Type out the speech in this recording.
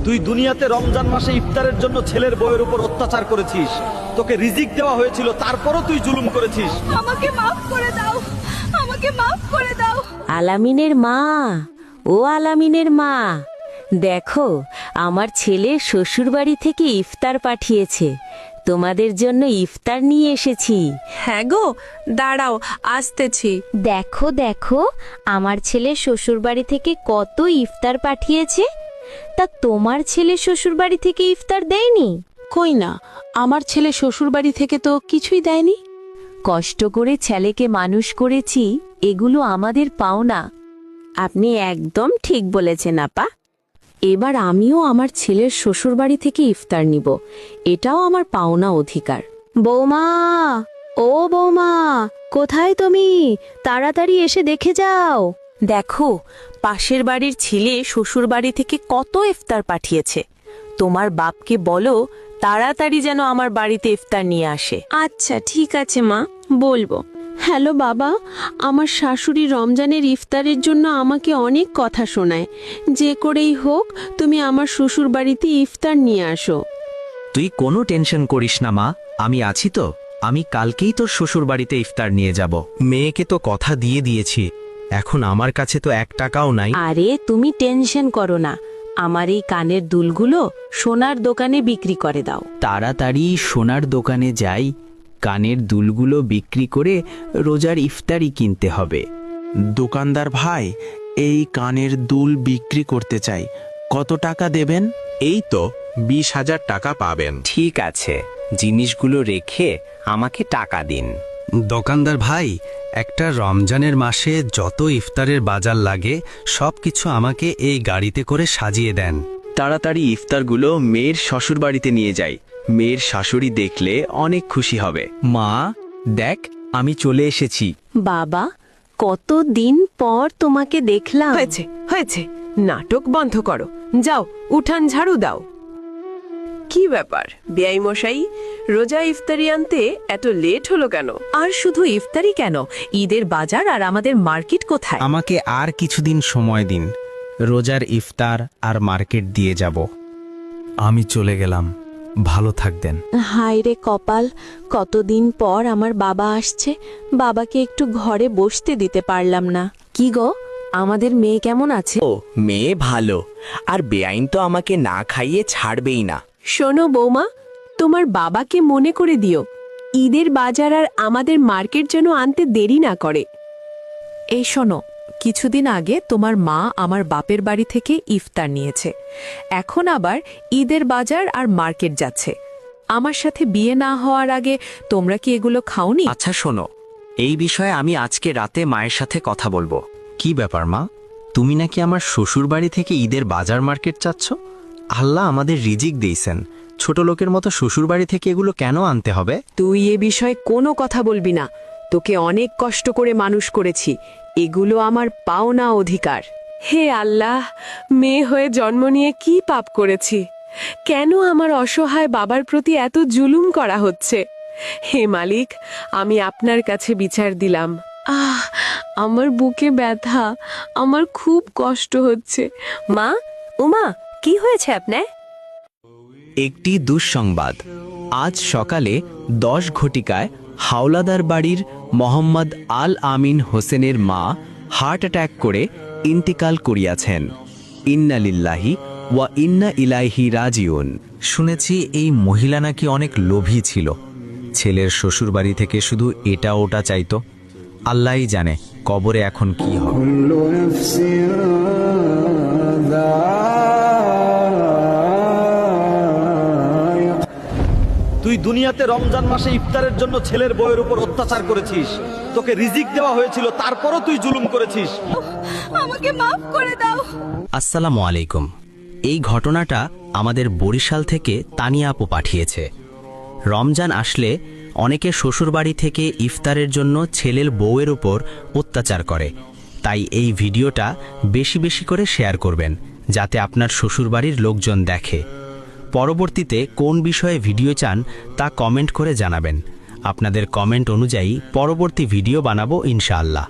তুই দুনিয়াতে রমজান মাসে ইফতারের জন্য ছেলের বউয়ের উপর অত্যাচার করেছিস, তোকে রিজিক দেওয়া হয়েছিল, তারপরও তুই জুলুম করেছিস। আমাকে মাফ করে দাও, আমাকে মাফ করে দাও। আলামিনের মা, ও আলামিনের মা, দেখো আমার ছেলে শ্বশুরবাড়ি থেকে ইফতার পাঠিয়েছে, তোমাদের জন্য ইফতার নিয়ে এসেছি। হ্যাঁ গো, দাঁড়াও, আসতেছি। দেখো দেখো, আমার ছেলে শ্বশুরবাড়ি থেকে কত ইফতার পাঠিয়েছে। তা তোমার ছেলে শ্বশুরবাড়ি থেকে ইফতার দেয়নি? কই না, আমার ছেলে শ্বশুরবাড়ি থেকে তো কিছুই দেয়নি। কষ্ট করে ছেলেকে মানুষ করেছি, এগুলো আমাদের পাওনা। আপনি একদম ঠিক বলেছেন আপা। এবার আমিও আমার ছেলের শ্বশুরবাড়ি থেকে ইফতার নিব, এটাও আমার পাওনা অধিকার। বৌমা, ও বৌমা, কোথায় তুমি? তাড়াতাড়ি এসে দেখে যাও। দেখো, পাশের বাড়ির ছেলে শ্বশুরবাড়ি থেকে কত ইফতার পাঠিয়েছে। তোমার বাপকে বলো তাড়াতাড়ি যেন আমার বাড়িতে ইফতার নিয়ে আসে। আচ্ছা ঠিক আছে মা, বলবো। হ্যালো বাবা, আমার শাশুড়ি রমজানের ইফতারের জন্য আমাকে অনেক কথা শোনায়। যে করেই হোক তুমি আমার শ্বশুর বাড়িতে ইফতার নিয়ে আসো। তুই কোনো টেনশন করিস না মা, আমি আছি তো। আমি কালকেই তোর শ্বশুর বাড়িতে ইফতার নিয়ে যাব। মেয়েকে তো কথা দিয়ে দিয়েছি, এখন আমার কাছে তো 1 টাকাও নাই। আরে তুমি টেনশন করো না, আমার এই কানের দুলগুলো সোনার দোকানে বিক্রি করে দাও। তাড়াতাড়ি সোনার দোকানে যাই, কানের দুলগুলো বিক্রি করে রোজার ইফতারি কিনতে হবে। দোকানদার ভাই, এই কানের দুল বিক্রি করতে চাই, কত টাকা দেবেন? এই তো 20,000 টাকা পাবেন। ঠিক আছে, জিনিসগুলো রেখে আমাকে টাকা দিন। দোকানদার ভাই, একটা রমজানের মাসে যত ইফতারের বাজার লাগে সবকিছু আমাকে এই গাড়িতে করে সাজিয়ে দেন। তাড়াতাড়ি ইফতারগুলো মেয়ের শ্বশুর বাড়িতে নিয়ে যাই, মেয়ের শাশুড়ি দেখলে অনেক খুশি হবে। মা দেখ, আমি চলে এসেছি। বাবা, কতদিন পর তোমাকে দেখলাম। হয়েছে হয়েছে, নাটক বন্ধ করো, যাও উঠান ঝাড়ু দাও। কি ব্যাপার বেয়াই মশাই, রোজা ইফতারি আনতে এত লেট হলো কেন? আর শুধু ইফতারি কেন, ঈদের বাজার আর আমাদের মার্কেট কোথায়? আমাকে আর কিছুদিন সময় দিন, রোজার ইফতার আর মার্কেট দিয়ে যাব। আমি চলে গেলাম, ভালো থাকবেন। হায় রে কপাল, কতদিন পর আমার বাবা আসছে, বাবাকে একটু ঘরে বসতে দিতে পারলাম না। কি গো, আমাদের মেয়ে কেমন আছে? ও, মেয়ে ভালো, আর বেআইন তো আমাকে না খাইয়ে ছাড়বেই না। শোনো বৌমা, তোমার বাবাকে মনে করে দিও, ঈদের বাজার আর আমাদের মার্কেট যেন আনতে দেরি না করে। এই শোনো, কিছুদিন আগে তোমার মা আমার বাপের বাড়ি থেকে ইফতার নিয়েছে, এখন আবার ঈদের বাজার আর মার্কেট যাচ্ছে। আমার সাথে বিয়ে না হওয়ার আগে তোমরা কি এগুলো খাওনি? আচ্ছা শোনো, এই বিষয়ে আমি আজকে রাতে মায়ের সাথে কথা বলবো। কি ব্যাপার মা, তুমি নাকি আমার শ্বশুর বাড়ি থেকে ঈদের বাজার মার্কেট চাচ্ছ? আল্লাহ আমাদের রিজিক দিয়েছেন, ছোট লোকের মতো শ্বশুর বাড়ি থেকে এগুলো কেন আনতে হবে? তুই এ বিষয়ে কোনো কথা বলবি না, তোকে অনেক কষ্ট করে মানুষ করেছি, এগুলো আমার পাওনা অধিকার। হে আল্লাহ, মেয়ে হয়ে জন্ম নিয়ে কি পাপ করেছি? কেন আমার অসহায় বাবার প্রতি এত জুলুম করা হচ্ছে? হে মালিক, আমি আপনার কাছে বিচার দিলাম। আমার বুকে ব্যথা, আমার খুব কষ্ট হচ্ছে। মা, উমা, কি হয়েছে আপনার? একটি দুঃসংবাদ, আজ সকালে 10 ঘটিকায় হাওলাদার বাড়ির মোহাম্মদ আল আমিন হোসেনের মা হার্ট অ্যাটাক করে ইন্তিকাল করিয়াছেন। ইন্না লিল্লাহি ওয়া ইন্না ইলাইহি রাজিউন। শুনেছি এই মহিলা নাকি অনেক লোভী ছিল, ছেলের শ্বশুর বাড়ি থেকে শুধু এটা ওটা চাইতো। আল্লাহই জানে কবরে এখন কি হবে। তুই দুনিয়াতে রমজান মাসে ইফতারের জন্য ছেলের বউয়ের উপর অত্যাচার করেছিস, তোকে রিজিক দেওয়া হয়েছিল, তারপরও তুই জুলুম করেছিস। আমাকে মাফ করে দাও। আসসালামু আলাইকুম। এই ঘটনাটা আমাদের বরিশাল থেকে তানিয়া আপু পাঠিয়েছে। রমজান আসলে অনেকে শ্বশুরবাড়ি থেকে ইফতারের জন্য ছেলের বউয়ের উপর অত্যাচার করে, তাই এই ভিডিওটা বেশি বেশি করে শেয়ার করবেন, যাতে আপনার শ্বশুরবাড়ির লোকজন দেখে। পরবর্তীতে কোন বিষয়ে ভিডিও চান তা কমেন্ট করে জানাবেন। আপনাদের কমেন্ট অনুযায়ী পরবর্তী ভিডিও বানাবো ইনশাআল্লাহ।